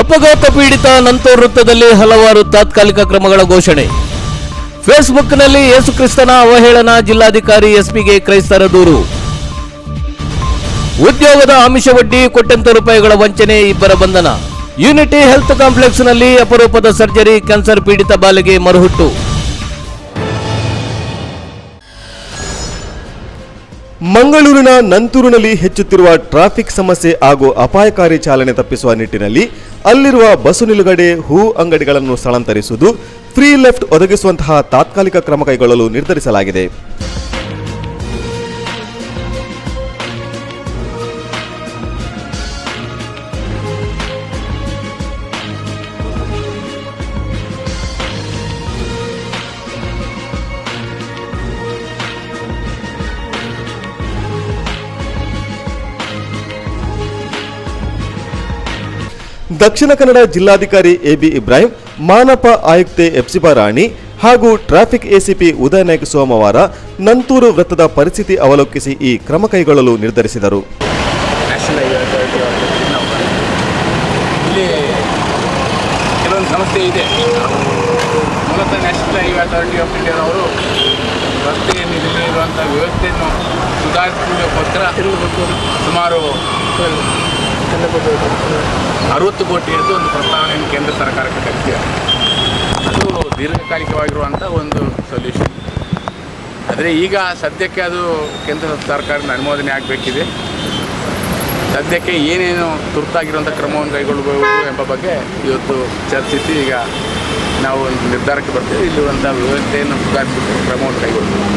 ಅಪಘಾತ ಪೀಡಿತ ನಂತೂರು ವೃತ್ತದಲ್ಲಿ ಹಲವಾರು ತಾತ್ಕಾಲಿಕ ಕ್ರಮಗಳ ಘೋಷಣೆ. ಫೇಸ್ಬುಕ್ನಲ್ಲಿ ಯೇಸುಕ್ರಿಸ್ತನ ಅವಹೇಳನ, ಜಿಲ್ಲಾಧಿಕಾರಿ ಎಸ್ಪಿಗೆ ಕ್ರೈಸ್ತರ ದೂರು. ಉದ್ಯೋಗದ ಆಮಿಷ ವಡ್ಡಿ, ಕೋಟ್ಯಂತರ ರೂಪಾಯಿಗಳ ವಂಚನೆ, ಇಬ್ಬರ ಬಂಧನ. ಯೂನಿಟಿ ಹೆಲ್ತ್ ಕಾಂಪ್ಲೆಕ್ಸ್ನಲ್ಲಿ ಅಪರೂಪದ ಸರ್ಜರಿ, ಕ್ಯಾನ್ಸರ್ ಪೀಡಿತ ಬಾಲಿಗೆ ಮರುಹುಟ್ಟು. ಮಂಗಳೂರಿನ ನಂತೂರಿನಲ್ಲಿ ಹೆಚ್ಚುತ್ತಿರುವ ಟ್ರಾಫಿಕ್ ಸಮಸ್ಯೆ ಹಾಗೂ ಅಪಾಯಕಾರಿ ಚಾಲನೆ ತಪ್ಪಿಸುವ ನಿಟ್ಟಿನಲ್ಲಿ ಅಲ್ಲಿರುವ ಬಸ್ಸು ನಿಲುಗಡೆ, ಹೂ ಅಂಗಡಿಗಳನ್ನು ಸ್ಥಳಾಂತರಿಸುವುದು, ಫ್ರೀ ಲೆಫ್ಟ್ ಒದಗಿಸುವಂತಹ ತಾತ್ಕಾಲಿಕ ಕ್ರಮ ಕೈಗೊಳ್ಳಲು ನಿರ್ಧರಿಸಲಾಗಿದೆ. ದಕ್ಷಿಣ ಕನ್ನಡ ಜಿಲ್ಲಾಧಿಕಾರಿ ಎಬಿ ಇಬ್ರಾಹಿಂ, ಮಾನಪ ಆಯುಕ್ತೆ ಎಪ್ಸಿಬಾ ರಾಣಿ ಹಾಗೂ ಟ್ರಾಫಿಕ್ ಎಸಿಪಿ ಉದಯ ನಾಯ್ಕ ಸೋಮವಾರ ನಂತೂರು ವೃತ್ತದ ಪರಿಸ್ಥಿತಿ ಅವಲೋಕಿಸಿ ಈ ಕ್ರಮ ಕೈಗೊಳ್ಳಲು ನಿರ್ಧರಿಸಿದರು. ಇಲ್ಲಿ ಕೆಲವೊಂದು ಸಮಸ್ಯೆ ಇದೆ. ಮೂಲತಃ ನ್ಯಾಷನಲ್ ಹೈವೇ ಅಥಾರಿಟಿ ಆಫ್ ಇಂಡಿಯಾದವರು ರಸ್ತೆಯಲ್ಲಿ ಇರುವಂಥ ವ್ಯವಸ್ಥೆಯನ್ನು ಸುಧಾರಿಸುವುದಕ್ಕೋಸ್ಕರ ಸುಮಾರು 60 ಕೋಟಿ ಹಿಡಿದು ಒಂದು ಪ್ರಸ್ತಾವನೆಯನ್ನು ಕೇಂದ್ರ ಸರ್ಕಾರಕ್ಕೆ ಕಳಿಸಿದೆ. ಅದು ದೀರ್ಘಕಾಲಿಕವಾಗಿರುವಂಥ ಒಂದು ಸೊಲ್ಯೂಷನ್. ಆದರೆ ಈಗ ಸದ್ಯಕ್ಕೆ ಅದು ಕೇಂದ್ರ ಸರ್ಕಾರದ ಅನುಮೋದನೆ ಆಗಬೇಕಿದೆ. ಸದ್ಯಕ್ಕೆ ಏನೇನು ತುರ್ತಾಗಿರುವಂಥ ಕ್ರಮವನ್ನು ಕೈಗೊಳ್ಳಬಹುದು ಎಂಬ ಬಗ್ಗೆ ಇವತ್ತು ಚರ್ಚಿಸಿ ಈಗ ನಾವು ಒಂದು ನಿರ್ಧಾರಕ್ಕೆ ಬರ್ತೀವಿ. ಇಲ್ಲಿರುವಂಥ ವ್ಯವಸ್ಥೆಯನ್ನು ಸುಧಾರಿಸುವ ಕ್ರಮವನ್ನು ಕೈಗೊಳ್ಳಬಹುದು.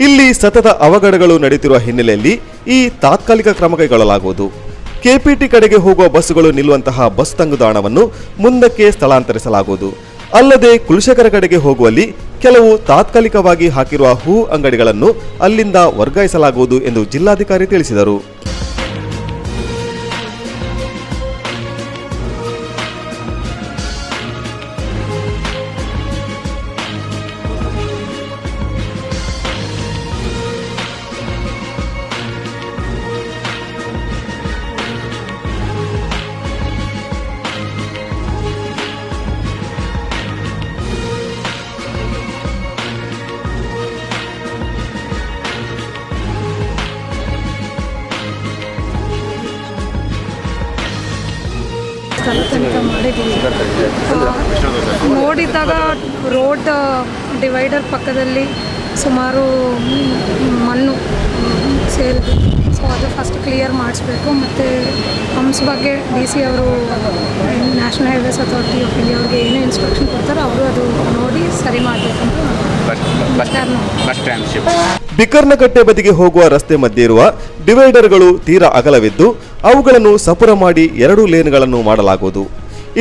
ಇಲ್ಲಿ ಸತತ ಅವಘಡಗಳು ನಡೆಯುತ್ತಿರುವ ಹಿನ್ನೆಲೆಯಲ್ಲಿ ಈ ತಾತ್ಕಾಲಿಕ ಕ್ರಮ ಕೈಗೊಳ್ಳಲಾಗುವುದು. ಕೆಪಿಟಿ ಕಡೆಗೆ ಹೋಗುವ ಬಸ್ಸುಗಳು ನಿಲ್ಲುವಂತಹ ಬಸ್ ತಂಗುದಾಣವನ್ನು ಮುಂದಕ್ಕೆ ಸ್ಥಳಾಂತರಿಸಲಾಗುವುದು. ಅಲ್ಲದೆ ಕುಲಶೇಖರ ಕಡೆಗೆ ಹೋಗುವಲ್ಲಿ ಕೆಲವು ತಾತ್ಕಾಲಿಕವಾಗಿ ಹಾಕಿರುವ ಹೂ ಅಂಗಡಿಗಳನ್ನು ಅಲ್ಲಿಂದ ವರ್ಗಾಯಿಸಲಾಗುವುದು ಎಂದು ಜಿಲ್ಲಾಧಿಕಾರಿ ತಿಳಿಸಿದರು. ತನಕ ಮಾಡಿದ್ದೀವಿ. ನೋಡಿದಾಗ ರೋಡ್ ಡಿವೈಡರ್ ಪಕ್ಕದಲ್ಲಿ ಸುಮಾರು ಮಣ್ಣು ಸೇರಿದೆ. ಸೊ ಅದು ಫಸ್ಟ್ ಕ್ಲಿಯರ್ ಮಾಡಿಸ್ಬೇಕು. ಮತ್ತು ಹಂಪ್ಸ್ ಬಗ್ಗೆ DC ಅವರು, national highways authority of India ಅವ್ರಿಗೆ ಏನೇ ಇನ್ಸ್ಟ್ರಕ್ಷನ್ ಕೊಡ್ತಾರೋ ಅವರು ಅದು ನೋಡಿ ಸರಿ ಮಾಡಬೇಕಂತ. ಬಿಕರ್ನಕಟ್ಟೆ ಬದಿಗೆ ಹೋಗುವ ರಸ್ತೆ ಮಧ್ಯೆ ಇರುವ ಡಿವೈಡರ್ಗಳು ತೀರಾ ಅಗಲವಿದ್ದು ಅವುಗಳನ್ನು ಸಪುರ ಮಾಡಿ 2 ಲೇನ್ಗಳನ್ನು ಮಾಡಲಾಗುವುದು.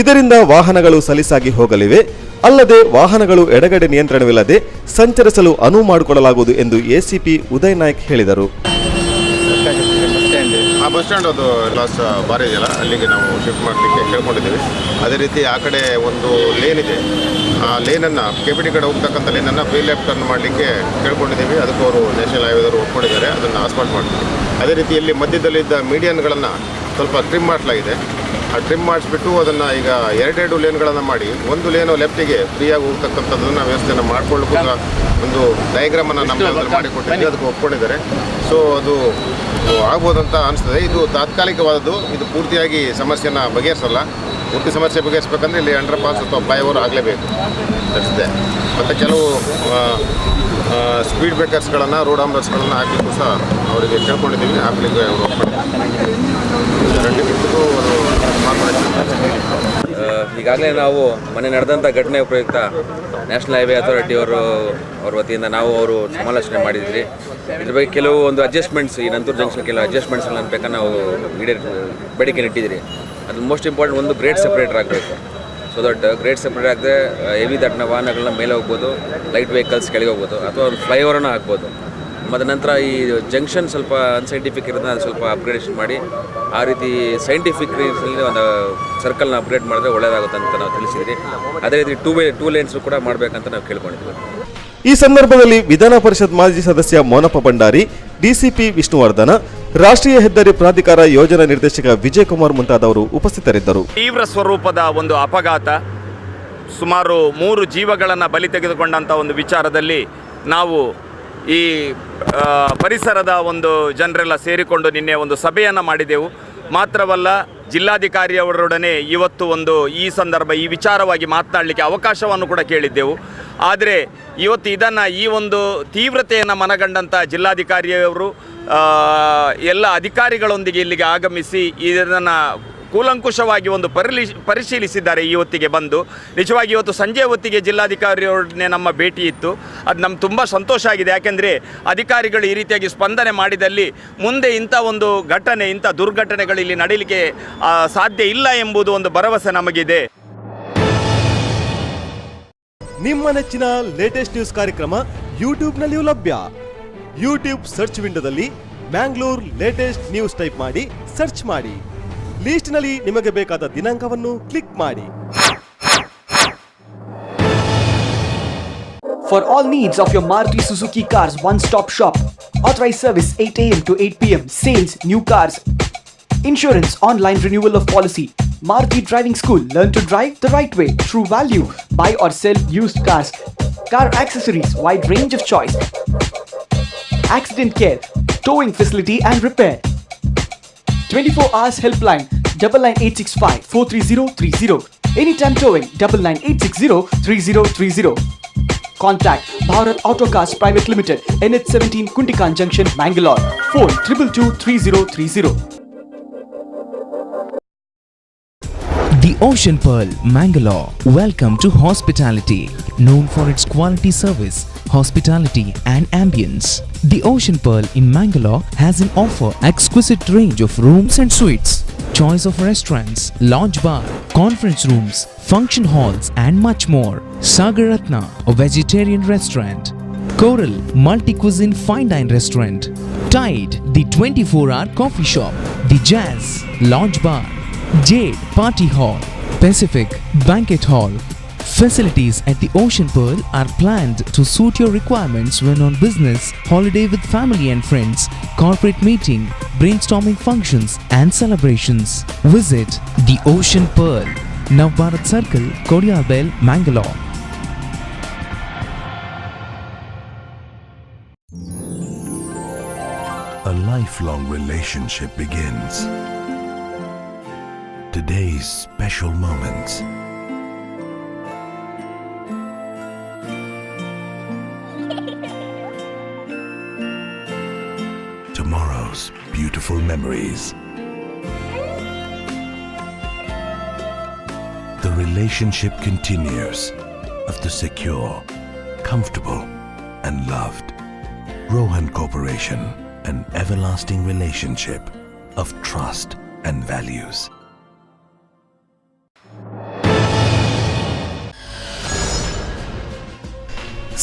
ಇದರಿಂದ ವಾಹನಗಳು ಸಲೀಸಾಗಿ ಹೋಗಲಿವೆ. ಅಲ್ಲದೆ ವಾಹನಗಳು ಎಡಗಡೆ ನಿಯಂತ್ರಣವಿಲ್ಲದೆ ಸಂಚರಿಸಲು ಅನುವು ಮಾಡಿಕೊಡಲಾಗುವುದು ಎಂದು ಎಸಿಪಿ ಉದಯ ನಾಯ್ಕ್ ಹೇಳಿದರು. ಆ ಬಸ್ ಸ್ಟ್ಯಾಂಡ್ ಅದು ಲಾಸ್ ಬಾರಿ ಇದೆಯಲ್ಲ, ಅಲ್ಲಿಗೆ ನಾವು ಶಿಫ್ಟ್ ಮಾಡಲಿಕ್ಕೆ ಕೇಳ್ಕೊಂಡಿದ್ದೀವಿ. ಅದೇ ರೀತಿ ಆ ಕಡೆ ಒಂದು ಲೇನ್ ಇದೆ, ಆ ಲೇನನ್ನು ಕೆಪಿಟಿ ಕಡೆ ಹೋಗ್ತಕ್ಕಂಥ ಲೇನನ್ನು ಫ್ರೀ ಲೆಫ್ಟ್ ಟರ್ನ್ ಮಾಡಲಿಕ್ಕೆ ಕೇಳ್ಕೊಂಡಿದ್ದೀವಿ. ಅದಕ್ಕೂ ಅವರು ನ್ಯಾಷನಲ್ ಹೈವೇದವರು ಒಪ್ಕೊಂಡಿದ್ದಾರೆ, ಅದನ್ನು ಆಸ್ಪಾಟ್ ಮಾಡ್ತೀವಿ. ಅದೇ ರೀತಿಯಲ್ಲಿ ಮಧ್ಯದಲ್ಲಿದ್ದ ಮೀಡಿಯನ್ಗಳನ್ನು ಸ್ವಲ್ಪ ಟ್ರಿಮ್ ಮಾಡಲಾಗಿದೆ. ಆ ಟ್ರಿಮ್ ಮಾಡಿಸ್ಬಿಟ್ಟು ಅದನ್ನು ಈಗ 2 ಲೇನ್ಗಳನ್ನು ಮಾಡಿ ಒಂದು ಲೇನು ಲೆಫ್ಟಿಗೆ ಫ್ರೀಯಾಗಿ ಹೋಗ್ತಕ್ಕಂಥದ್ದನ್ನು ವ್ಯವಸ್ಥೆಯನ್ನು ಮಾಡಿಕೊಳ್ಳಿಕ್ಕೆ ಒಂದು ಡಯಾಗ್ರಾಮನ್ನು ನಮ್ಮ ಮಾಡಿಕೊಟ್ಟಿದ್ದೀವಿ, ಅದಕ್ಕೆ ಒಪ್ಕೊಂಡಿದ್ದಾರೆ. ಸೊ ಅದು ಆಗ್ಬೋದಂತ ಅನಿಸ್ತದೆ. ಇದು ತಾತ್ಕಾಲಿಕವಾದದ್ದು, ಇದು ಪೂರ್ತಿಯಾಗಿ ಸಮಸ್ಯೆಯನ್ನು ಬಗೆಹರಿಸಲ್ಲ. ಪೂರ್ತಿ ಸಮಸ್ಯೆ ಬಗೆಹರಿಸಬೇಕಂದ್ರೆ ಇಲ್ಲಿ ಅಂಡರ್ ಪಾಸ್ ಅಥವಾ ಫ್ಲೈಓವರ್ ಆಗಲೇಬೇಕು ಅನಿಸುತ್ತೆ. ಮತ್ತು ಕೆಲವು ಸ್ಪೀಡ್ ಬ್ರೇಕರ್ಸ್ಗಳನ್ನು, ರೋಡ್ ಆಂಬುಲೆನ್ಸ್ಗಳನ್ನು ಹಾಕಲಿಕ್ಕೂ ಸಹ ಅವರಿಗೆ ಕೇಳ್ಕೊಂಡಿದ್ದೀವಿ, ಹಾಕಲಿಕ್ಕೆ ಅವರು ಒಪ್ಪಿಕೊಂಡಿದ್ದಾರೆ. ಈಗಾಗಲೇ ನಾವು ಮೊನ್ನೆ ನಡೆದಂಥ ಘಟನೆ ಉಪಯುಕ್ತ ನ್ಯಾಷನಲ್ ಹೈವೇ ಅಥಾರಿಟಿ ಅವ್ರ ವತಿಯಿಂದ ಅವರು ಸಮಾಲೋಚನೆ ಮಾಡಿದ್ರಿ. ಇದ್ರ ಬಗ್ಗೆ ಕೆಲವು ಒಂದು ಅಡ್ಜಸ್ಟ್ಮೆಂಟ್ಸ್, ಈ ನಂತೂರು ಜಂಕ್ಷನ್ ಕೆಲವು ಅಡ್ಜಸ್ಟ್ಮೆಂಟ್ಸ್ ಅನ್ಬೇಕಾದ್ರೆ ನಾವು ಬೇಡಿಕೆ ಇಟ್ಟಿದ್ದೀರಿ. ಅದು ಮೋಸ್ಟ್ ಇಂಪಾರ್ಟೆಂಟ್, ಒಂದು ಗ್ರೇಡ್ ಸೆಪ್ರೇಟರ್ ಆಗಬೇಕು. ಸೊ ದಟ್ ಗ್ರೇಡ್ ಸೆಪ್ರೇಟ್ ಆಗದೆ ಹೆವಿ ದಟ್ಟನ ವಾಹನಗಳನ್ನ ಮೇಲೆ ಹೋಗ್ಬೋದು, ಲೈಟ್ ವೆಹಿಕಲ್ಸ್ ಕೆಳಗೆ ಹೋಗ್ಬೋದು, ಅಥವಾ ಒಂದು ಫ್ಲೈಓವರನ್ನ ಹಾಕ್ಬೋದು. ಮತ್ತು ನಂತರ ಈ ಜಂಕ್ಷನ್ ಸ್ವಲ್ಪ ಅನ್ಸೈಂಟಿಫಿಕ್ ಇರೋದನ್ನ ಅದು ಸ್ವಲ್ಪ ಅಪ್ಗ್ರೇಡೇಷನ್ ಮಾಡಿ ಆ ರೀತಿ ಸೈಂಟಿಫಿಕ್ ರೀತಿಯಲ್ಲಿ ಒಂದು ಸರ್ಕಲ್ನ ಅಪ್ಗ್ರೇಡ್ ಮಾಡಿದ್ರೆ ಒಳ್ಳೆಯದಾಗುತ್ತೆ ಅಂತ ನಾವು ತಿಳಿಸಿದ್ರಿ. ಅದೇ ರೀತಿ ಟೂ ಲೇನ್ಸ್ ಕೂಡ ಮಾಡಬೇಕಂತ ನಾವು ಕೇಳ್ಕೊಂಡಿದ್ವಿ. ಈ ಸಂದರ್ಭದಲ್ಲಿ ವಿಧಾನ ಪರಿಷತ್ ಮಾಜಿ ಸದಸ್ಯ ಮೋನಪ್ಪ ಭಂಡಾರಿ, ಡಿಸಿಪಿ ವಿಷ್ಣುವರ್ಧನ, ರಾಷ್ಟ್ರೀಯ ಹೆದ್ದಾರಿ ಪ್ರಾಧಿಕಾರ ಯೋಜನಾ ನಿರ್ದೇಶಕ ವಿಜಯ್ ಕುಮಾರ್ ಮುಂತಾದವರು ಉಪಸ್ಥಿತರಿದ್ದರು. ತೀವ್ರ ಸ್ವರೂಪದ ಒಂದು ಅಪಘಾತ, ಸುಮಾರು 3 ಜೀವಗಳನ್ನು ಬಲಿ ತೆಗೆದುಕೊಂಡಂಥ ಒಂದು ವಿಚಾರದಲ್ಲಿ ನಾವು ಈ ಪರಿಸರದ ಒಂದು ಜನರೆಲ್ಲ ಸೇರಿಕೊಂಡು ನಿನ್ನೆ ಒಂದು ಸಭೆಯನ್ನು ಮಾಡಿದೆವು. ಮಾತ್ರವಲ್ಲ, ಜಿಲ್ಲಾಧಿಕಾರಿಯವರೊಡನೆ ಇವತ್ತು ಈ ಸಂದರ್ಭ ಈ ವಿಚಾರವಾಗಿ ಮಾತನಾಡಲಿಕ್ಕೆ ಅವಕಾಶವನ್ನು ಕೂಡ ಕೇಳಿದ್ದೆವು. ಆದರೆ ಇವತ್ತು ಈ ಒಂದು ತೀವ್ರತೆಯನ್ನು ಮನಗಂಡಂಥ ಜಿಲ್ಲಾಧಿಕಾರಿಯವರು ಎಲ್ಲ ಅಧಿಕಾರಿಗಳೊಂದಿಗೆ ಇಲ್ಲಿಗೆ ಆಗಮಿಸಿ ಇದನ್ನು ಕೂಲಂಕುಷವಾಗಿ ಪರಿಶೀಲಿಸಿದ್ದಾರೆ. ಇವತ್ತಿಗೆ ಬಂದು ನಿಜವಾಗಿ ಇವತ್ತು ಸಂಜೆ ಹೊತ್ತಿಗೆ ಜಿಲ್ಲಾಧಿಕಾರಿಯವ್ರನ್ನೇ ನಮ್ಮ ಭೇಟಿ ಇತ್ತು. ಅದು ನಮ್ಗೆ ತುಂಬ ಸಂತೋಷ ಆಗಿದೆ. ಯಾಕೆಂದರೆ ಅಧಿಕಾರಿಗಳು ಈ ರೀತಿಯಾಗಿ ಸ್ಪಂದನೆ ಮಾಡಿದಲ್ಲಿ ಮುಂದೆ ಇಂಥ ದುರ್ಘಟನೆಗಳು ಇಲ್ಲಿ ನಡೀಲಿಕ್ಕೆ ಸಾಧ್ಯ ಇಲ್ಲ ಎಂಬುದು ಒಂದು ಭರವಸೆ ನಮಗಿದೆ. ನಿಮ್ಮ ನೆಚ್ಚಿನ ಲೇಟೆಸ್ಟ್ ನ್ಯೂಸ್ ಕಾರ್ಯಕ್ರಮ ಯೂಟ್ಯೂಬ್ನಲ್ಲಿಯೂ ಲಭ್ಯ. ಯೂಟ್ಯೂಬ್ ಸರ್ಚ್ ವಿಂಡೋದಲ್ಲಿ ಮ್ಯಾಂಗ್ಳೂರ್ ಲೇಟೆಸ್ಟ್ ನ್ಯೂಸ್ ಟೈಪ್ ಮಾಡಿ ಸರ್ಚ್ ಮಾಡಿ. ಲಿಸ್ಟ್ನಲ್ಲಿ ನಿಮಗೆ ಬೇಕಾದ ದಿನಾಂಕವನ್ನು ಕ್ಲಿಕ್ ಮಾಡಿ. For all needs of your Maruti Suzuki cars, one-stop shop. Authorized service 8 a.m. to 8 p.m. Sales, new cars. Insurance, online renewal of policy. Maruti Driving School. Learn to drive the right way. True value. Buy or sell used cars. Car accessories, wide range of choice. Accident care, towing facility and repair. 24 hours helpline 99865 43030. Anytime towing 99860 3030. Contact Bharat Auto Cars Private Limited, NH17 Kuntikan Junction, Mangalore. Phone 222 3030. The Ocean Pearl, Mangalore. Welcome to hospitality, known for its quality service, hospitality and ambience. The Ocean Pearl in Mangalore has an offer exquisite range of rooms and suites, choice of restaurants, lounge bar, conference rooms, function halls and much more. Sagar Ratna, a vegetarian restaurant. Coral, multi-cuisine fine dine restaurant. Tide, the 24-hour coffee shop. The Jazz, lounge bar. Jade, party hall. Pacific, banquet hall. Facilities at the Ocean Pearl are planned to suit your requirements when on business, holiday with family and friends, corporate meeting, brainstorming functions and celebrations. Visit the Ocean Pearl, Navbharat Circle, Kodialbel, Mangalore. A lifelong relationship begins. Today's special moments. Tomorrow's beautiful memories. The relationship continues of the secure, comfortable and loved. Rohan Corporation, an everlasting relationship of trust and values.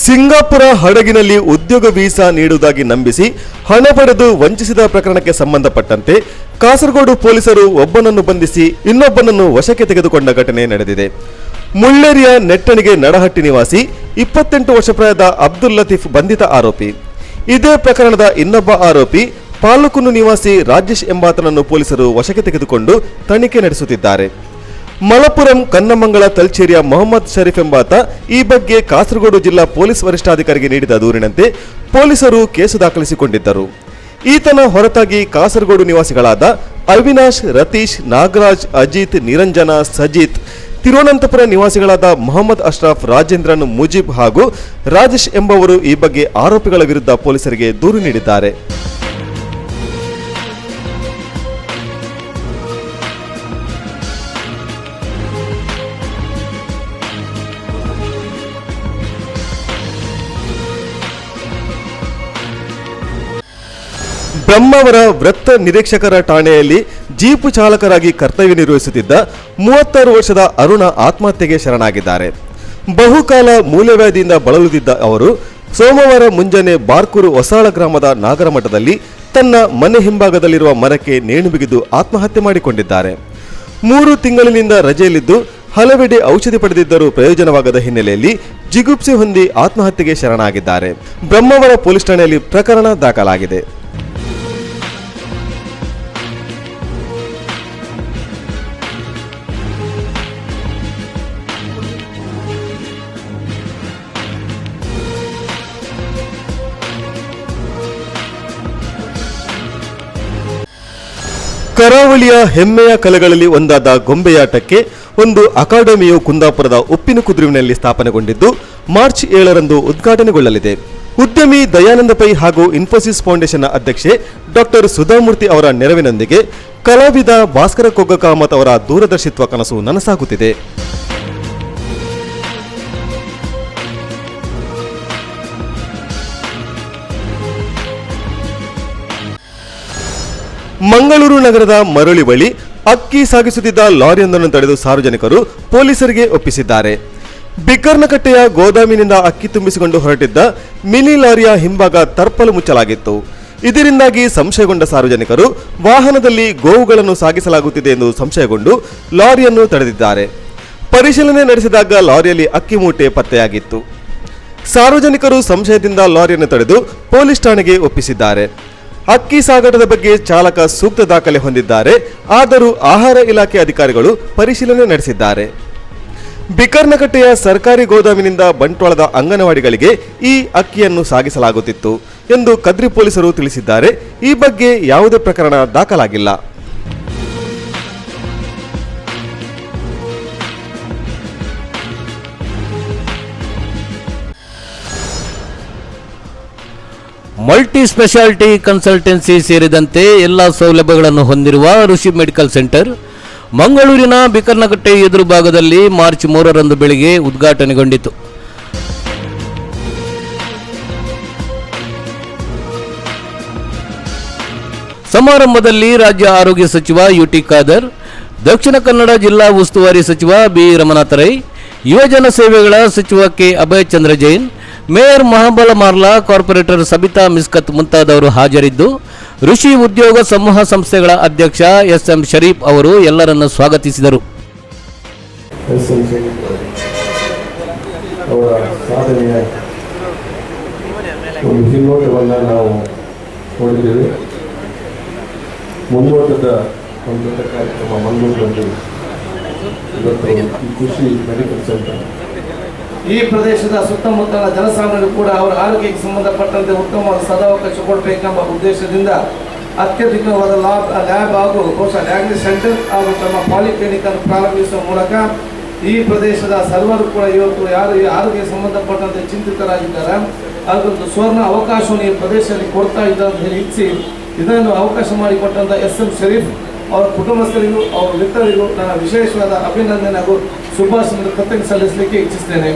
Singapore ಹಡಗಿನಲ್ಲಿ ಉದ್ಯೋಗ visa ನೀಡುವುದಾಗಿ ನಂಬಿಸಿ ಹಣ ಪಡೆದು ವಂಚಿಸಿದ ಪ್ರಕರಣಕ್ಕೆ ಸಂಬಂಧಪಟ್ಟಂತೆ ಕಾಸರಗೋಡು ಪೊಲೀಸರು ಒಬ್ಬನನ್ನು ಬಂಧಿಸಿ ಇನ್ನೊಬ್ಬನನ್ನು ವಶಕ್ಕೆ ತೆಗೆದುಕೊಂಡ ಘಟನೆ ನಡೆದಿದೆ. ಮುಳ್ಳೇರಿಯ ನೆಟ್ಟಣಿಗೆ ನಡಹಟ್ಟಿ ನಿವಾಸಿ 28 ವರ್ಷ ಪ್ರಾಯದ ಅಬ್ದುಲ್ ಲತೀಫ್ ಬಂಧಿತ ಆರೋಪಿ. ಇದೇ ಪ್ರಕರಣದ ಇನ್ನೊಬ್ಬ ಆರೋಪಿ ಪಾಲುಕುನ್ನು ನಿವಾಸಿ ರಾಜೇಶ್ ಎಂಬಾತನನ್ನು ಪೊಲೀಸರು ವಶಕ್ಕೆ ತೆಗೆದುಕೊಂಡು ತನಿಖೆ ನಡೆಸುತ್ತಿದ್ದಾರೆ. ಮಲಪುರಂ ಕನ್ನಮಂಗಳ ತಲ್ಚೇರಿಯ ಮೊಹಮ್ಮದ್ ಶರೀಫ್ ಎಂಬಾತ ಈ ಬಗ್ಗೆ ಕಾಸರಗೋಡು ಜಿಲ್ಲಾ ಪೊಲೀಸ್ ವರಿಷ್ಠಾಧಿಕಾರಿಗೆ ನೀಡಿದ ದೂರಿನಂತೆ ಪೊಲೀಸರು ಕೇಸು ದಾಖಲಿಸಿಕೊಂಡಿದ್ದರು. ಈತನ ಹೊರತಾಗಿ ಕಾಸರಗೋಡು ನಿವಾಸಿಗಳಾದ ಅವಿನಾಶ್, ರತೀಶ್, ನಾಗರಾಜ್, ಅಜಿತ್, ನಿರಂಜನ, ಸಜಿತ್, ತಿರುವನಂತಪುರ ನಿವಾಸಿಗಳಾದ ಮೊಹಮ್ಮದ್ ಅಶ್ರಫ್, ರಾಜೇಂದ್ರನ್, ಮುಜೀಬ್ ಹಾಗೂ ರಾಜೇಶ್ ಎಂಬುವರು ಈ ಬಗ್ಗೆ ಆರೋಪಿಗಳ ವಿರುದ್ಧ ಪೊಲೀಸರಿಗೆ ದೂರು ನೀಡಿದ್ದಾರೆ. ಬ್ರಹ್ಮಾವರ ವೃತ್ತ ನಿರೀಕ್ಷಕರ ಠಾಣೆಯಲ್ಲಿ ಜೀಪು ಚಾಲಕರಾಗಿ ಕರ್ತವ್ಯ ನಿರ್ವಹಿಸುತ್ತಿದ್ದ 36 ವರ್ಷದ ಅರುಣ ಆತ್ಮಹತ್ಯೆಗೆ ಶರಣಾಗಿದ್ದಾರೆ. ಬಹುಕಾಲ ಮೂಲವ್ಯಾಧಿಯಿಂದ ಬಳಲುತ್ತಿದ್ದ ಅವರು ಸೋಮವಾರ ಮುಂಜಾನೆ ಬಾರ್ಕೂರು ಹೊಸಾಳ ಗ್ರಾಮದ ನಾಗರಮಠದಲ್ಲಿ ತನ್ನ ಮನೆ ಹಿಂಭಾಗದಲ್ಲಿರುವ ಮರಕ್ಕೆ ನೇಣು ಬಿಗಿದು ಆತ್ಮಹತ್ಯೆ ಮಾಡಿಕೊಂಡಿದ್ದಾರೆ. 3 ತಿಂಗಳಿನಿಂದ ರಜೆಯಲ್ಲಿದ್ದು ಹಲವೆಡೆ ಔಷಧಿ ಪಡೆದಿದ್ದರೂ ಪ್ರಯೋಜನವಾಗದ ಹಿನ್ನೆಲೆಯಲ್ಲಿ ಜಿಗುಪ್ಸೆ ಹೊಂದಿ ಆತ್ಮಹತ್ಯೆಗೆ ಶರಣಾಗಿದ್ದಾರೆ. ಬ್ರಹ್ಮಾವರ ಪೊಲೀಸ್ ಠಾಣೆಯಲ್ಲಿ ಪ್ರಕರಣ ದಾಖಲಾಗಿದೆ. ಕರಾವಳಿಯ ಹೆಮ್ಮೆಯ ಕಲೆಗಳಲ್ಲಿ ಒಂದಾದ ಗೊಂಬೆಯಾಟಕ್ಕೆ ಒಂದು ಅಕಾಡೆಮಿಯು ಕುಂದಾಪುರದ ಉಪ್ಪಿನ ಕುದುರುವಿನಲ್ಲಿ ಸ್ಥಾಪನೆಗೊಂಡಿದ್ದು ಮಾರ್ಚ್ 7ರಂದು ಉದ್ಘಾಟನೆಗೊಳ್ಳಲಿದೆ. ಉದ್ಯಮಿ ದಯಾನಂದ ಪೈ ಹಾಗೂ ಇನ್ಫೋಸಿಸ್ ಫೌಂಡೇಶನ್ನ ಅಧ್ಯಕ್ಷೆ ಡಾಕ್ಟರ್ ಸುಧಾಮೂರ್ತಿ ಅವರ ನೆರವಿನೊಂದಿಗೆ ಕಲಾವಿದ ಭಾಸ್ಕರ ಕೊಗ್ಗಕಾಮತ್ ಅವರ ದೂರದರ್ಶಿತ್ವ ಕನಸು ನನಸಾಗುತ್ತಿದೆ. ಮಂಗಳೂರು ನಗರದ ಮರಳಿ ಬಳಿ ಅಕ್ಕಿ ಸಾಗಿಸುತ್ತಿದ್ದ ಲಾರಿಯೊಂದನ್ನು ತಡೆದು ಸಾರ್ವಜನಿಕರು ಪೊಲೀಸರಿಗೆ ಒಪ್ಪಿಸಿದ್ದಾರೆ. ಬಿಕ್ಕರ್ನಕಟ್ಟೆಯ ಗೋದಾಮಿನಿಂದ ಅಕ್ಕಿ ತುಂಬಿಸಿಕೊಂಡು ಹೊರಟಿದ್ದ ಮಿನಿ ಲಾರಿಯ ಹಿಂಭಾಗ ತರ್ಪಲು ಮುಚ್ಚಲಾಗಿತ್ತು. ಇದರಿಂದಾಗಿ ಸಂಶಯಗೊಂಡ ಸಾರ್ವಜನಿಕರು ವಾಹನದಲ್ಲಿ ಗೋವುಗಳನ್ನು ಸಾಗಿಸಲಾಗುತ್ತಿದೆ ಎಂದು ಸಂಶಯಗೊಂಡು ಲಾರಿಯನ್ನು ತಡೆದಿದ್ದಾರೆ. ಪರಿಶೀಲನೆ ನಡೆಸಿದಾಗ ಲಾರಿಯಲ್ಲಿ ಅಕ್ಕಿ ಮೂಟೆ ಪತ್ತೆಯಾಗಿತ್ತು. ಸಾರ್ವಜನಿಕರು ಸಂಶಯದಿಂದ ಲಾರಿಯನ್ನು ತಡೆದು ಪೊಲೀಸ್ ಠಾಣೆಗೆ ಒಪ್ಪಿಸಿದ್ದಾರೆ. ಅಕ್ಕಿ ಸಾಗಾಟದ ಬಗ್ಗೆ ಚಾಲಕ ಸೂಕ್ತ ದಾಖಲೆ ಹೊಂದಿದ್ದಾರೆ. ಆದರೂ ಆಹಾರ ಇಲಾಖೆ ಅಧಿಕಾರಿಗಳು ಪರಿಶೀಲನೆ ನಡೆಸಿದ್ದಾರೆ. ಬಿಕ್ಕರ್ನಕಟ್ಟೆಯ ಸರ್ಕಾರಿ ಗೋದಾಮಿನಿಂದ ಬಂಟ್ವಾಳದ ಅಂಗನವಾಡಿಗಳಿಗೆ ಈ ಅಕ್ಕಿಯನ್ನು ಸಾಗಿಸಲಾಗುತ್ತಿತ್ತು ಎಂದು ಕದ್ರಿ ಪೊಲೀಸರು ತಿಳಿಸಿದ್ದಾರೆ. ಈ ಬಗ್ಗೆ ಯಾವುದೇ ಪ್ರಕರಣ ದಾಖಲಾಗಿಲ್ಲ. ಮಲ್ಟಿ ಸ್ಪೆಷಾಲಿಟಿ ಕನ್ಸಲ್ಟೆನ್ಸಿ ಸೇರಿದಂತೆ ಎಲ್ಲ ಸೌಲಭ್ಯಗಳನ್ನು ಹೊಂದಿರುವ ಋಷಿ ಮೆಡಿಕಲ್ ಸೆಂಟರ್ ಮಂಗಳೂರಿನ ಬಿಕ್ಕರ್ನಕಟ್ಟೆ ಎದುರು ಭಾಗದಲ್ಲಿ ಮಾರ್ಚ್ 3ರಂದು ಬೆಳಿಗ್ಗೆ ಉದ್ಘಾಟನೆಗೊಂಡಿತು. ಸಮಾರಂಭದಲ್ಲಿ ರಾಜ್ಯ ಆರೋಗ್ಯ ಸಚಿವ ಯುಟಿ ಖಾದರ್, ದಕ್ಷಿಣ ಕನ್ನಡ ಜಿಲ್ಲಾ ಉಸ್ತುವಾರಿ ಸಚಿವ ಬಿ ರಮನಾಥ ರೈ, ಯುವಜನ ಸೇವೆಗಳ ಸಚಿವ ಕೆ ಅಭಯ ಚಂದ್ರ ಜೈನ್, ಮೇಯರ್ ಮಹಾಬಲ ಮಾರ್ಲಾ, ಕಾರ್ಪೊರೇಟರ್ ಸಬಿತಾ ಮಿಸ್ಕತ್ ಮುಂತಾದವರು ಹಾಜರಿದ್ದು ಋಷಿ ಉದ್ಯೋಗ ಸಮೂಹ ಸಂಸ್ಥೆಗಳ ಅಧ್ಯಕ್ಷ ಎಸ್ಎಂ ಶರೀಫ್ ಅವರು ಎಲ್ಲರನ್ನು ಸ್ವಾಗತಿಸಿದರು. ಅವರ ಸಾಧನೆಯ ಒಂದು ಹಿನ್ನೋಟವನ್ನು ನಾವು ನೋಡಿದ್ದೇವೆ. ಮುನ್ನೋಟದ ಒಂದು ದೊಡ್ಡ ಕಾರ್ಯಕ್ರಮ ಮಂಗಳೂರಿನಲ್ಲಿ ಇವತ್ತು ಈ ಕೃಷಿ ಮೆಡಿಕಲ್ ಸೆಂಟರ್ ಈ ಪ್ರದೇಶದ ಸುತ್ತಮುತ್ತಲ ಜನಸಾಮಾನ್ಯರು ಕೂಡ ಅವರ ಆರೋಗ್ಯಕ್ಕೆ ಸಂಬಂಧಪಟ್ಟಂತೆ ಉತ್ತಮವಾದ ಸದಾವಕಾಶ ಕೊಡಬೇಕೆಂಬ ಉದ್ದೇಶದಿಂದ ಅತ್ಯಧಿಕವಾದ ಲ್ಯಾಬ್ ಹಾಗೂ ಬಹುಶಃ ಡಯಾಗ್ನೋಸ್ ಸೆಂಟರ್ ಹಾಗೂ ತಮ್ಮ ಪಾಲಿಕ್ಲಿನಿಕ್ ಅನ್ನು ಪ್ರಾರಂಭಿಸುವ ಮೂಲಕ ಈ ಪ್ರದೇಶದ ಸರ್ವರು ಕೂಡ ಇವತ್ತು ಯಾರು ಈ ಆರೋಗ್ಯಕ್ಕೆ ಸಂಬಂಧಪಟ್ಟಂತೆ ಚಿಂತಿತರಾಗಿದ್ದಾರೆ ಅದೊಂದು ಸುವರ್ಣ ಅವಕಾಶವನ್ನು ಈ ಪ್ರದೇಶದಲ್ಲಿ ಕೊಡ್ತಾ ಇದ್ದಾರೆ ಅಂತ ಹೇಳಿ ಇಚ್ಛಿ ಇದನ್ನು ಅವಕಾಶ ಮಾಡಿಕೊಟ್ಟಂಥ ಎಸ್ಎಂ ಶರೀಫ್ ಅವರ ಕುಟುಂಬಸ್ಥರಿಗೂ ಅವರ ಮಿತ್ರರಿಗೂ ನನ್ನ ವಿಶೇಷವಾದ ಅಭಿನಂದನೆ ಹಾಗೂ ಶುಭಾಶಯ ಕೃತಜ್ಞತೆ ಸಲ್ಲಿಸಲಿಕ್ಕೆ ಇಚ್ಛಿಸ್ತೇನೆ.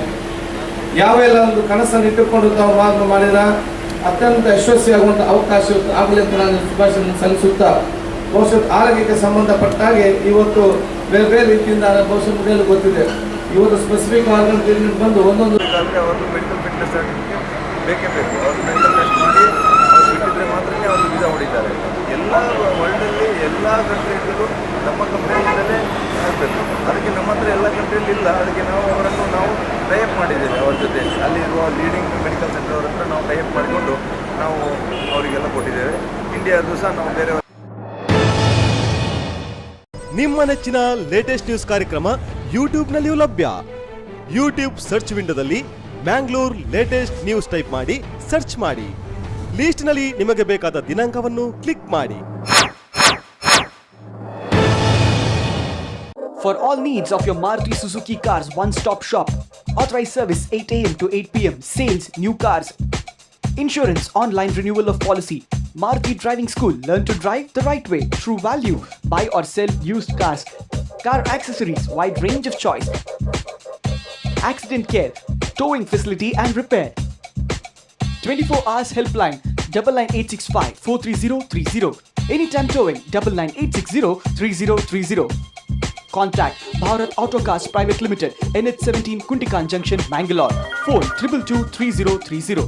ಯಾವೆಲ್ಲ ಒಂದು ಕನಸನ್ನು ಇಟ್ಟುಕೊಂಡು ತಾವು ಮಾತನ್ನು ಮಾಡಿದ ಅತ್ಯಂತ ಯಶಸ್ವಿಯಾಗುವಂಥ ಅವಕಾಶ ಆಗಲಿ ಅಂತ ನಾನು ಶುಭಾಶಯ ಸಲ್ಲಿಸುತ್ತಾ ಬಹುಶಃ ಆರೋಗ್ಯಕ್ಕೆ ಸಂಬಂಧಪಟ್ಟ ಹಾಗೆ ಇವತ್ತು ಬೇರೆ ಬೇರೆ ರೀತಿಯಿಂದ ಬಹುಶಃ ಮುಗಿಯಲು ಗೊತ್ತಿದೆ. ಇವತ್ತು ಸ್ಪೆಸಿಫಿಕ್ ಆರ್ಗನ್ ಟ್ರೀಟ್ಮೆಂಟ್ ಬಂದು ಒಂದೊಂದು ಅವ್ರದ್ದು ಮೆಡಿಕಲ್ ಫಿಟ್ನೆಸ್ ಸರ್ಟಿಫಿಕೇಟ್ ಬೇಕೇ ಬೇಕು. ಅವರು ಮೆಡಿಕಲ್ ಟೆಸ್ಟ್ ಮಾಡಿ ಅವ್ರು ಬಿಟ್ಟಿದ್ರೆ ಮಾತ್ರನೇ ಅವರು ವೀಸಾ ಹೊಡಿತಾರೆ. ಎಲ್ಲ ವರ್ಲ್ಡಲ್ಲಿ ಎಲ್ಲ ಕಂಟ್ರಿಗಳಲ್ಲೂ ನಮ್ಮ ಕಂಪ್ನಿಯಿಂದಲೇ ಆಗಬೇಕು. ಅದಕ್ಕೆ ನಮ್ಮ ಹತ್ರ ಎಲ್ಲ ಕಂಟ್ರಿಯಲ್ಲಿ ಇಲ್ಲ. ಅದಕ್ಕೆ ನಾವು ಅವರನ್ನು ಟೈಅಪ್ ಮಾಡಿದ್ದೇವೆ. ಅವ್ರ ಜೊತೆ ಅಲ್ಲಿರುವ ಲೀಡಿಂಗ್ ಮೆಡಿಕಲ್ ಸೆಂಟರ್ ಅವ್ರ ಹತ್ರ ನಾವು ಟೈಅಪ್ ಮಾಡಿಕೊಂಡು ನಾವು ಅವರಿಗೆಲ್ಲ ಕೊಟ್ಟಿದ್ದೇವೆ. ಇಂಡಿಯಾದು ಸಹ ನಾವು ಬೇರೆ ನಿಮ್ಮ ನೆಚ್ಚಿನ ಲೇಟೆಸ್ಟ್ ನ್ಯೂಸ್ ಕಾರ್ಯಕ್ರಮ ಯೂಟ್ಯೂಬ್ನಲ್ಲಿಯೂ ಲಭ್ಯ. ಯೂಟ್ಯೂಬ್ ಸರ್ಚ್ ವಿಂಡೋದಲ್ಲಿ ಮ್ಯಾಂಗ್ಳೂರ್ ಲೇಟೆಸ್ಟ್ ನ್ಯೂಸ್ ಟೈಪ್ ಮಾಡಿ ಸರ್ಚ್ ಮಾಡಿ. ಲಿಸ್ಟ್ನಲ್ಲಿ ನಿಮಗೆ ಬೇಕಾದ ದಿನಾಂಕವನ್ನು ಕ್ಲಿಕ್ ಮಾಡಿ. For all needs of your Maruti Suzuki cars, one-stop shop. Authorized service 8 a.m. to 8 p.m. Sales, new cars. Insurance, online renewal of policy. Maruti Driving School. Learn to drive the right way. True value. Buy or sell used cars. Car accessories. Wide range of choice. Accident care. Towing facility and repair. 24 hours helpline. 99865 43030. Anytime towing. 99860 3030. Contact Bharat Auto Cars Private Limited, NH17 Kuntikan Junction, Mangalore. Phone 222-3030.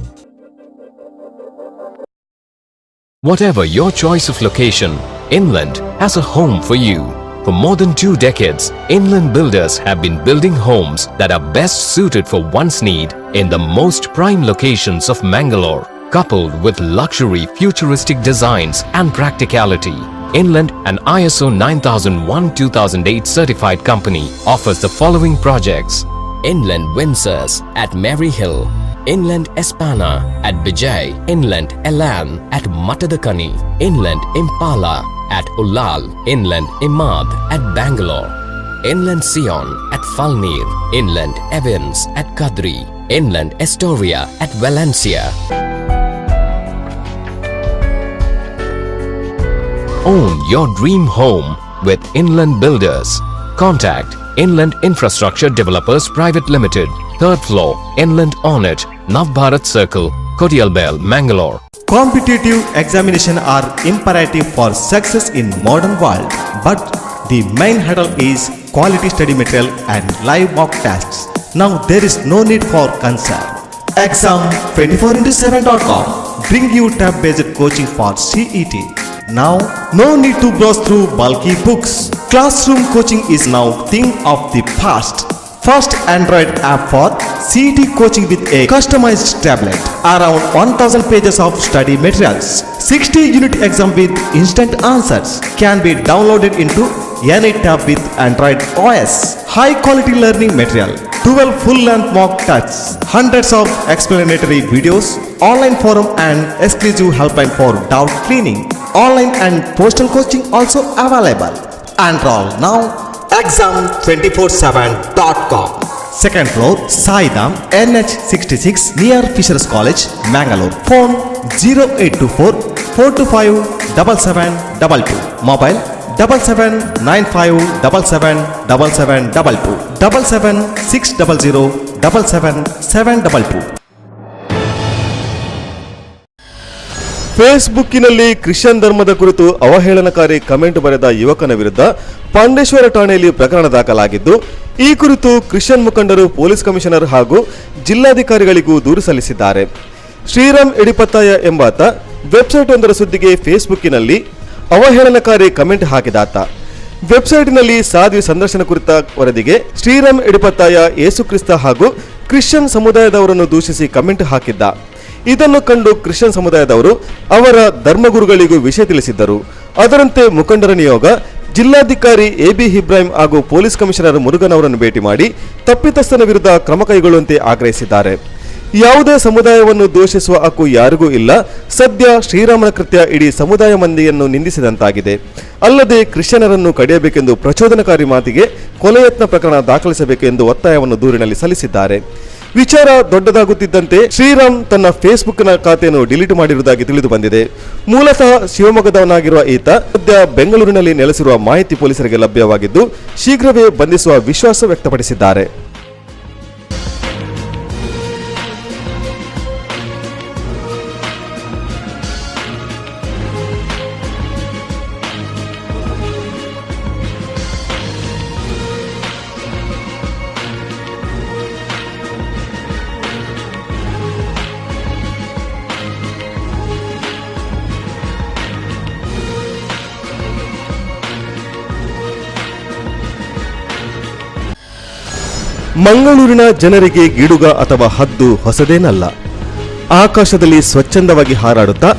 Whatever your choice of location, Inland has a home for you. For more than 2 decades, Inland Builders have been building homes that are best suited for one's need in the most prime locations of Mangalore, coupled with luxury futuristic designs and practicality. Inland, an ISO 9001-2008 certified company, offers the following projects: Inland Windsors at Mary Hill, Inland Espana at Bijay, Inland Elan at Matadakani, Inland Impala at Ullal, Inland Imad at Bangalore, Inland Sion at Falnir, Inland Evans at Kadri, Inland Astoria at Valencia. Own your dream home with Inland Builders. Contact Inland Infrastructure Developers Private Limited, 3rd floor, Inland Ornate, Navbharat Circle, Kodialbel, Mangalore. Competitive examination are imperative for success in modern world, but the main hurdle is quality study material and live mock tests. Now there is no need for concern. Exam24x7.com bring you tab-based coaching for CET. Now no need to browse through bulky books. Classroom coaching is now thing of the past. First Android app for CET coaching with a customized tablet. Around 1000 pages of study materials. 60 unit exam with instant answers can be downloaded into any tab with Android OS. High quality learning material. 12 full-length mock tests. Hundreds of explanatory videos. Online forum and exclusive helpline for doubt clearing. Online and postal coaching also available. Enroll now. Exam247.com. Second floor, Saidam, NH66 near Fishers College, Mangalore. Phone 0824 425 7722. Mobile 7795777722 77600 77722. ಫೇಸ್ಬುಕ್ಕಿನಲ್ಲಿ Christian ಧರ್ಮದ ಕುರಿತು ಅವಹೇಳನಕಾರಿ comment ಬರೆದ ಯುವಕನ ವಿರುದ್ಧ ಪಾಂಡೇಶ್ವರ ಠಾಣೆಯಲ್ಲಿ ಪ್ರಕರಣ ದಾಖಲಾಗಿದ್ದು, ಈ ಕುರಿತು ಕ್ರಿಶ್ಚಿಯನ್ ಮುಖಂಡರು ಪೊಲೀಸ್ ಕಮಿಷನರ್ ಹಾಗೂ ಜಿಲ್ಲಾಧಿಕಾರಿಗಳಿಗೂ ದೂರು ಸಲ್ಲಿಸಿದ್ದಾರೆ. ಶ್ರೀರಾಮ್ ಎಡಿಪತ್ತಾಯ ಎಂಬಾತ ವೆಬ್ಸೈಟ್ ಒಂದರ ಸುದ್ದಿಗೆ ಫೇಸ್ಬುಕ್ಕಿನಲ್ಲಿ ಅವಹೇಳನಕಾರಿ ಕಮೆಂಟ್ ಹಾಕಿದಾತ. ವೆಬ್ಸೈಟ್ನಲ್ಲಿ ಸಾಧ್ವಿ ಸಂದರ್ಶನ ಕುರಿತ ವರದಿಗೆ ಶ್ರೀರಾಮ್ ಎಡಿಪತ್ತಾಯ ಯೇಸುಕ್ರಿಸ್ತ ಹಾಗೂ ಕ್ರಿಶ್ಚಿಯನ್ ಸಮುದಾಯದವರನ್ನು ದೂಷಿಸಿ ಕಮೆಂಟ್ ಹಾಕಿದ್ದ. ಇದನ್ನು ಕಂಡು ಕ್ರಿಶ್ಚಿಯನ್ ಸಮುದಾಯದವರು ಅವರ ಧರ್ಮಗುರುಗಳಿಗೂ ವಿಷಯ ತಿಳಿಸಿದ್ದರು. ಅದರಂತೆ ಮುಖಂಡರ ನಿಯೋಗ ಜಿಲ್ಲಾಧಿಕಾರಿ ಎಬಿ ಇಬ್ರಾಹಿಂ ಹಾಗೂ ಪೊಲೀಸ್ ಕಮಿಷನರ್ ಮುರುಗನ್ ಅವರನ್ನು ಭೇಟಿ ಮಾಡಿ ತಪ್ಪಿತಸ್ಥನ ವಿರುದ್ಧ ಕ್ರಮ ಕೈಗೊಳ್ಳುವಂತೆ ಆಗ್ರಹಿಸಿದ್ದಾರೆ. ಯಾವುದೇ ಸಮುದಾಯವನ್ನು ದೂಷಿಸುವ ಹಕ್ಕು ಯಾರಿಗೂ ಇಲ್ಲ. ಸದ್ಯ ಶ್ರೀರಾಮನ ಕೃತ್ಯ ಇಡೀ ಸಮುದಾಯ ಮಂದಿಯನ್ನು ನಿಂದಿಸಿದಂತಾಗಿದೆ. ಅಲ್ಲದೆ ಕ್ರಿಶ್ಚಿಯನರನ್ನು ಕಡಿಯಬೇಕೆಂದು ಪ್ರಚೋದನಕಾರಿ ಮಾತಿಗೆ ಕೊಲೆಯತ್ನ ಪ್ರಕರಣ ದಾಖಲಿಸಬೇಕು ಎಂದು ಒತ್ತಾಯವನ್ನು ದೂರಿನಲ್ಲಿ ಸಲ್ಲಿಸಿದ್ದಾರೆ. ವಿಚಾರ ದೊಡ್ಡದಾಗುತ್ತಿದ್ದಂತೆ ಶ್ರೀರಾಮ್ ತನ್ನ ಫೇಸ್ಬುಕ್ನ ಖಾತೆಯನ್ನು ಡಿಲೀಟ್ ಮಾಡಿರುವುದಾಗಿ ತಿಳಿದು ಬಂದಿದೆ. ಮೂಲತಃ ಶಿವಮೊಗ್ಗದವನಾಗಿರುವ ಈತ ಸದ್ಯ ಬೆಂಗಳೂರಿನಲ್ಲಿ ನೆಲೆಸಿರುವ ಮಾಹಿತಿ ಪೊಲೀಸರಿಗೆ ಲಭ್ಯವಾಗಿದ್ದು, ಶೀಘ್ರವೇ ಬಂಧಿಸುವ ವಿಶ್ವಾಸ ವ್ಯಕ್ತಪಡಿಸಿದ್ದಾರೆ. ಮಂಗಳೂರಿನ ಜನರಿಗೆ ಗಿಡುಗ ಅಥವಾ ಹದ್ದು ಹೊಸದೇನಲ್ಲ. ಆಕಾಶದಲ್ಲಿ ಸ್ವಚ್ಛಂದವಾಗಿ ಹಾರಾಡುತ್ತಾ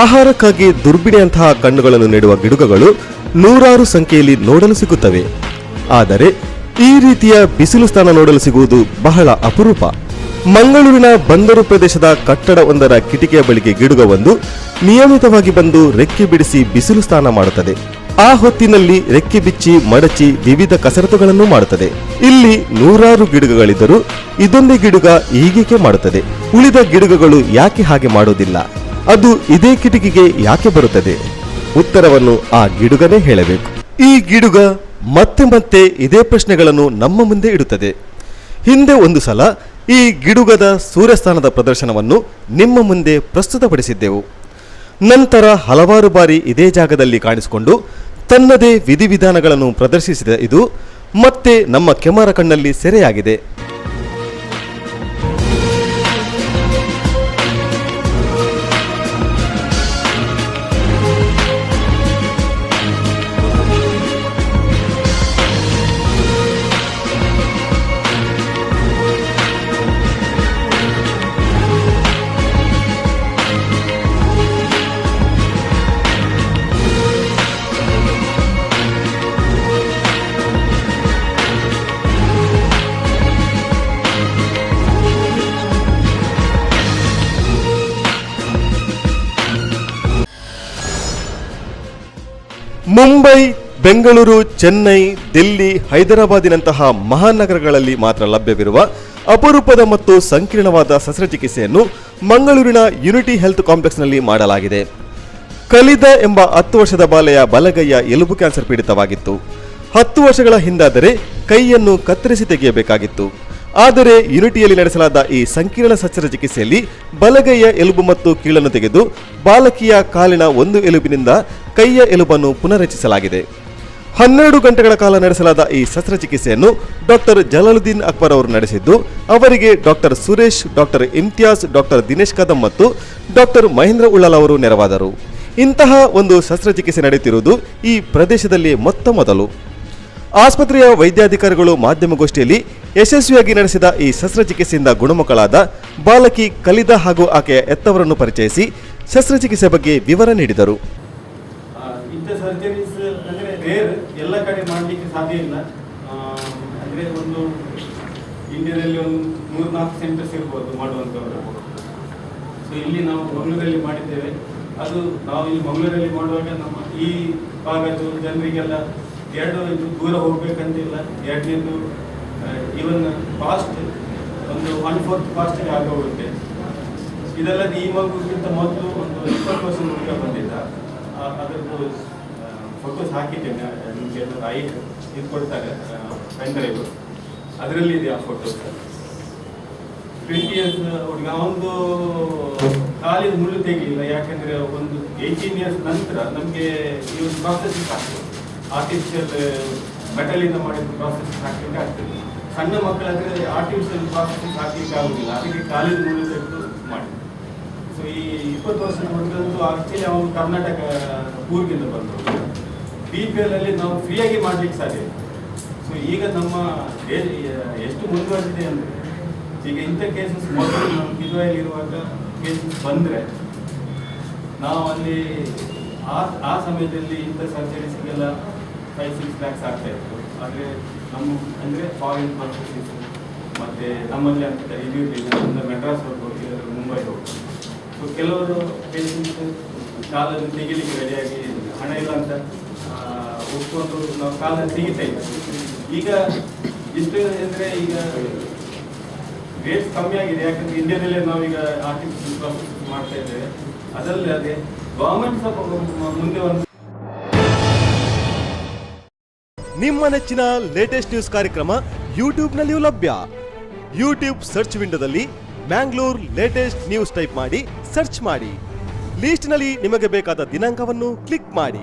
ಆಹಾರಕ್ಕಾಗಿ ದುರ್ಬಿಣಿಯಂತಹ ಕಣ್ಣುಗಳನ್ನು ನೀಡುವ ಗಿಡುಗಗಳು ನೂರಾರು ಸಂಖ್ಯೆಯಲ್ಲಿ ನೋಡಲು ಸಿಗುತ್ತವೆ. ಆದರೆ ಈ ರೀತಿಯ ಬಿಸಿಲು ಸ್ಥಾನ ನೋಡಲು ಸಿಗುವುದು ಬಹಳ ಅಪರೂಪ. ಮಂಗಳೂರಿನ ಬಂದರು ಪ್ರದೇಶದ ಕಟ್ಟಡ ಒಂದರ ಕಿಟಿಕೆಯ ಬಳಿಗೆ ಗಿಡುಗವೊಂದು ನಿಯಮಿತವಾಗಿ ಬಂದು ರೆಕ್ಕೆ ಬಿಡಿಸಿ ಬಿಸಿಲು ಸ್ನಾನ ಮಾಡುತ್ತದೆ. ಆ ಹೊತ್ತಿನಲ್ಲಿ ರೆಕ್ಕೆ ಬಿಚ್ಚಿ ಮಡಚಿ ವಿವಿಧ ಕಸರತ್ತುಗಳನ್ನು ಮಾಡುತ್ತದೆ. ಇಲ್ಲಿ ನೂರಾರು ಗಿಡುಗಗಳಿದ್ದರೂ ಇದೊಂದೇ ಗಿಡುಗ ಹೀಗೇಕೆ ಮಾಡುತ್ತದೆ? ಉಳಿದ ಗಿಡುಗಗಳು ಯಾಕೆ ಹಾಗೆ ಮಾಡುವುದಿಲ್ಲ? ಅದು ಇದೇ ಕಿಟಕಿಗೆ ಯಾಕೆ ಬರುತ್ತದೆ? ಉತ್ತರವನ್ನು ಆ ಗಿಡುಗನೇ ಹೇಳಬೇಕು. ಈ ಗಿಡುಗ ಮತ್ತೆ ಮತ್ತೆ ಇದೇ ಪ್ರಶ್ನೆಗಳನ್ನು ನಮ್ಮ ಮುಂದೆ ಇಡುತ್ತದೆ. ಹಿಂದೆ ಒಂದು ಸಲ ಈ ಗಿಡುಗದ ಸೂರ್ಯಸ್ಥಾನದ ಪ್ರದರ್ಶನವನ್ನು ನಿಮ್ಮ ಮುಂದೆ ಪ್ರಸ್ತುತಪಡಿಸಿದ್ದೆವು. ನಂತರ ಹಲವಾರು ಬಾರಿ ಇದೇ ಜಾಗದಲ್ಲಿ ಕಾಣಿಸಿಕೊಂಡು ತನ್ನದೇ ವಿಧಿವಿಧಾನಗಳನ್ನು ಪ್ರದರ್ಶಿಸಿದ ಇದು ಮತ್ತೆ ನಮ್ಮ ಕೆಮರಾ ಕಣ್ಣಲ್ಲಿ ಸೆರೆಯಾಗಿದೆ. ಮುಂಬೈ, ಬೆಂಗಳೂರು, ಚೆನ್ನೈ, ದಿಲ್ಲಿ, ಹೈದರಾಬಾದಿನಂತಹ ಮಹಾನಗರಗಳಲ್ಲಿ ಮಾತ್ರ ಲಭ್ಯವಿರುವ ಅಪರೂಪದ ಮತ್ತು ಸಂಕೀರ್ಣವಾದ ಶಸ್ತ್ರಚಿಕಿತ್ಸೆಯನ್ನು ಮಂಗಳೂರಿನ ಯುನಿಟಿ ಹೆಲ್ತ್ ಕಾಂಪ್ಲೆಕ್ಸ್ನಲ್ಲಿ ಮಾಡಲಾಗಿದೆ. ಕಲಿದ ಎಂಬ 10 ವರ್ಷದ ಬಾಲೆಯ ಬಲಗೈಯ ಎಲುಬು ಕ್ಯಾನ್ಸರ್ ಪೀಡಿತವಾಗಿತ್ತು. 10 ವರ್ಷಗಳ ಹಿಂದಾದರೆ ಕೈಯನ್ನು ಕತ್ತರಿಸಿ ತೆಗೆಯಬೇಕಾಗಿತ್ತು. ಆದರೆ ಯುನಿಟಿಯಲ್ಲಿ ನಡೆಸಲಾದ ಈ ಸಂಕೀರ್ಣ ಶಸ್ತ್ರಚಿಕಿತ್ಸೆಯಲ್ಲಿ ಬಲಗೈಯ ಎಲುಬು ಮತ್ತು ಕೀಳನ್ನು ತೆಗೆದು ಬಾಲಕಿಯ ಕಾಲಿನ ಒಂದು ಎಲುಬಿನಿಂದ ಕೈಯ ಎಲುಬನ್ನು ಪುನರ್ರಚಿಸಲಾಗಿದೆ. 12 ಗಂಟೆಗಳ ಕಾಲ ನಡೆಸಲಾದ ಈ ಶಸ್ತ್ರಚಿಕಿತ್ಸೆಯನ್ನು ಡಾಕ್ಟರ್ ಜಲಾಲುದ್ದೀನ್ ಅಕ್ಬರ್ ಅವರು ನಡೆಸಿದ್ದು, ಅವರಿಗೆ doctor Suresh, doctor Imtiaz, doctor Dinesh Kadam ಮತ್ತು ಡಾಕ್ಟರ್ ಮಹೇಂದ್ರ ಉಳ್ಳಾಲ್ ಅವರು ನೆರವಾದರು. ಇಂತಹ ಒಂದು ಶಸ್ತ್ರಚಿಕಿತ್ಸೆ ನಡೆಯುತ್ತಿರುವುದು ಈ ಪ್ರದೇಶದಲ್ಲಿ ಮೊತ್ತ ಮೊದಲು. ಆಸ್ಪತ್ರೆಯ ವೈದ್ಯಾಧಿಕಾರಿಗಳು ಮಾಧ್ಯಮಗೋಷ್ಠಿಯಲ್ಲಿ ಯಶಸ್ವಿಯಾಗಿ ನಡೆಸಿದ ಈ ಶಸ್ತ್ರಚಿಕಿತ್ಸೆಯಿಂದ ಗುಣಮುಖಳಾದ ಬಾಲಕಿ ಕಲಿದ ಹಾಗೂ ಆಕೆಯ ಎತ್ತವರನ್ನು ಪರಿಚಯಿಸಿ ಶಸ್ತ್ರಚಿಕಿತ್ಸೆ ಬಗ್ಗೆ ವಿವರ ನೀಡಿದರು. ಇಂಥ ಸರ್ಜರೀಸ್ ಅಂದರೆ ರೇರ್, ಎಲ್ಲ ಕಡೆ ಮಾಡಲಿಕ್ಕೆ ಸಾಧ್ಯ ಇಲ್ಲ. ಅಂದರೆ ಒಂದು ಇಂಡಿಯಾದಲ್ಲಿ ಒಂದು 3-4 ಸೆಂಟರ್ಸ್ ಇರ್ಬೋದು ಮಾಡುವಂಥವ್ರು. ಸೊ ಇಲ್ಲಿ ನಾವು ಮಂಗಳೂರಲ್ಲಿ ಮಾಡಿದ್ದೇವೆ. ಅದು ನಾವು ಇಲ್ಲಿ ಮಂಗಳೂರಲ್ಲಿ ಮಾಡುವಾಗ ನಮ್ಮ ಈ ಭಾಗದ ಜನರಿಗೆಲ್ಲ ಇದು ದೂರ ಹೋಗ್ಬೇಕಂತಿಲ್ಲ. ಎರಡನೇದು ಈವನ್ ಕಾಸ್ಟ್ ಒಂದು 1/4 ಕಾಸ್ಟಿಗೆ ಆಗೋಗುತ್ತೆ. ಇದಲ್ಲದೆ ಈ ಮಗುಗಿಂತ ಮೊದಲು ಒಂದು 20 ವರ್ಷ ಹುಡುಗ ಬಂದಿದ್ದ. ಅದರದ್ದು ಫೋಟೋಸ್ ಹಾಕಿದ್ದೇನೆ ನಿಮಗೆ. ಇದು ಕೊಡ್ತಾರೆ ಪೆನ್ಡ್ರೈವ್, ಅದರಲ್ಲಿದೆ ಆ ಫೋಟೋಸ್. 20 ಇಯರ್ಸ್ ಹುಡುಗ, ಒಂದು ಕಾಲಿನ ಮುಳ್ಳು ತೆಗಿಲಿಲ್ಲ. ಯಾಕೆಂದರೆ ಒಂದು 18 ಇಯರ್ಸ್ ನಂತರ ನಮಗೆ ಈ ಒಂದು ಪ್ರಾಸೆಸಿಂಗ್ ಆಗ್ತದೆ. ಆರ್ಟಿಫಿಷಿಯಲ್ ಮೆಟಲಿಂದ ಮಾಡಿದ ಪ್ರಾಸೆಸಿಂಗ್ ಹಾಕಲಿಕ್ಕೆ ಆಗ್ತದೆ. ಸಣ್ಣ ಮಕ್ಕಳಾದರೆ ಆರ್ಟಿಫಿಷಿಯಲ್ ಪ್ರಾಸೆಸಿಂಗ್ ಹಾಕಲಿಕ್ಕೆ ಆಗುದಿಲ್ಲ. ಅದಕ್ಕೆ ಕಾಲಿನ ಮುಳ್ಳು ತೆಗೆದು ಮಾಡಿ. ಸೊ ಈ 20 ವರ್ಷದ ಹುಡುಗಂತೂ ಆಕ್ಚುಲಿ ಅವನು ಕರ್ನಾಟಕ ಊರಿಗಿಂದ ಬಂದವರು. BPL ಅಲ್ಲಿ ನಾವು ಫ್ರೀಯಾಗಿ ಮಾಡ್ಲಿಕ್ಕೆ ಸಾಧ್ಯ. ಸೊ ಈಗ ನಮ್ಮ ಎಷ್ಟು ಮುಂದುವರೆದಿದೆ ಅಂದರೆ, ಈಗ ಇಂಥ ಕೇಸಸ್ ಮೊದಲು ನಾವು ಕಿದ್ವಾಯಲ್ಲಿರುವಾಗ ಕೇಸಸ್ ಬಂದರೆ ನಾವು ಅಲ್ಲಿ ಆ ಸಮಯದಲ್ಲಿ ಇಂಥ ಸರ್ಜರೀಸ್ಗೆಲ್ಲ 5-6 lakhs ಆಗ್ತಾ ಇತ್ತು. ಆದರೆ ನಮ್ಮ ಅಂದರೆ ಫಾರಿನ್ ಪರ್ಚೇಸಸ್ ಮತ್ತು ನಮ್ಮಲ್ಲಿ ಅಂತ ಇದಿರಲಿಲ್ಲ. ಒಂದು ಮೆಡ್ರಾಸ್ ಹೋಗ್ಬೋದು, ಮುಂಬೈ ಹೋಗ್ಬೋದು. ಸೊ ಕೆಲವರು ಪೇಷಂಟ್ಸ್ ಕಾಲನ್ನು ತೆಗಿಲಿಕ್ಕೆ ರೆಡಿಯಾಗಿ ಹಣ ಇಲ್ಲ ಅಂತ ಒಪ್ಕೊಂಡು ನಾವು ಕಾಲನ್ನು ತೆಗಿತಾ ಇದ್ದೀವಿ. ಈಗ ಇಷ್ಟು ಅಂದರೆ ಈಗ ರೇಟ್ಸ್ ಕಮ್ಮಿ ಆಗಿದೆ. ಯಾಕಂದರೆ ಇಂಡಿಯಾದಲ್ಲೇ ನಾವೀಗ ಆರ್ಟಿಫಿಷಿಯಲ್ ಪ್ರಾಸೆಸ್ ಮಾಡ್ತಾ ಇದ್ದೇವೆ. ಅದರಲ್ಲಿ ಅದೇ ಗವರ್ಮೆಂಟ್ ಸ್ವಲ್ಪ ಮುಂದೆ ಒಂದು. ನಿಮ್ಮ ನೆಚ್ಚಿನ ಲೇಟೆಸ್ಟ್ ನ್ಯೂಸ್ ಕಾರ್ಯಕ್ರಮ ಯೂಟ್ಯೂಬ್ನಲ್ಲಿಯೂ ಲಭ್ಯ. ಯೂಟ್ಯೂಬ್ ಸರ್ಚ್ ವಿಂಡೋದಲ್ಲಿ ಮ್ಯಾಂಗ್ಳೂರ್ ಲೇಟೆಸ್ಟ್ ನ್ಯೂಸ್ ಟೈಪ್ ಮಾಡಿ ಸರ್ಚ್ ಮಾಡಿ. ಲೀಸ್ಟ್ನಲ್ಲಿ ನಿಮಗೆ ಬೇಕಾದ ದಿನಾಂಕವನ್ನು ಕ್ಲಿಕ್ ಮಾಡಿ.